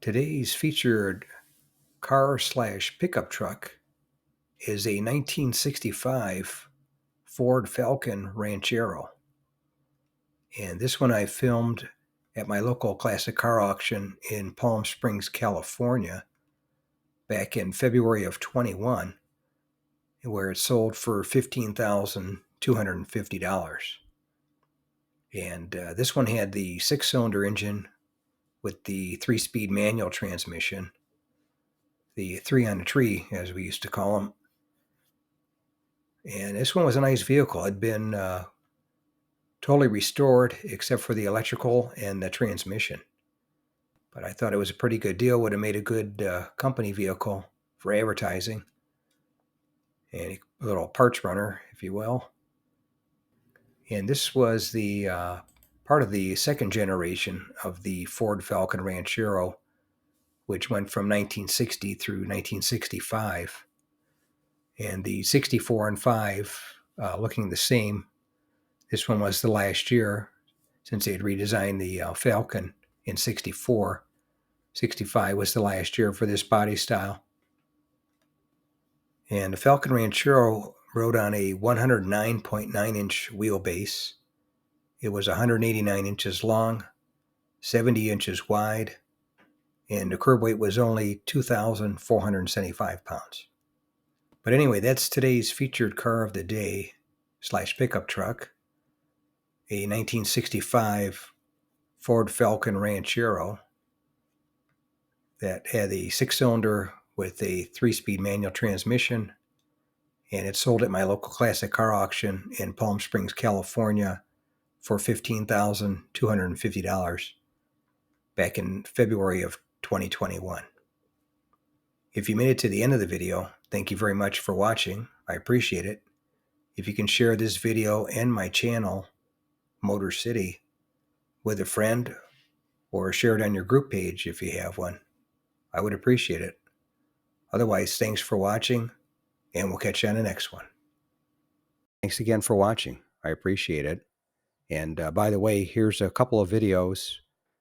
Today's featured car slash pickup truck is a 1965 Ford Falcon Ranchero. And this one I filmed at my local classic car auction in Palm Springs, California, back in February of 21, where it sold for $15,250. And this one had the six-cylinder engine with the three-speed manual transmission, the three on a tree, as we used to call them. And this one was a nice vehicle. It had been totally restored except for the electrical and the transmission. But I thought it was a pretty good deal. Would have made a good company vehicle for advertising. And a little parts runner, if you will. And this was the part of the second generation of the Ford Falcon Ranchero, which went from 1960 through 1965. And the 64 and 5 looking the same. This one was the last year since they had redesigned the Falcon in 64. 65 was the last year for this body style. And the Falcon Ranchero rode on a 109.9-inch wheelbase. It was 189 inches long, 70 inches wide, and the curb weight was only 2,475 pounds. But anyway, that's today's featured car of the day slash pickup truck, a 1965 Ford Falcon Ranchero that had a six-cylinder with a three-speed manual transmission, and it sold at my local classic car auction in Palm Springs, California for $15,250 back in February of 2021. If you made it to the end of the video, thank you very much for watching. I appreciate it. If you can share this video and my channel, Motor City, with a friend, or share it on your group page if you have one, I would appreciate it. Otherwise, thanks for watching, and we'll catch you on the next one. Thanks again for watching. I appreciate it. And by the way, here's a couple of videos.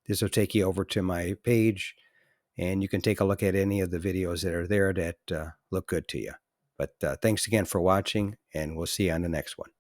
This will take you over to my page, and you can take a look at any of the videos that are there that look good to you. But thanks again for watching, and we'll see you on the next one.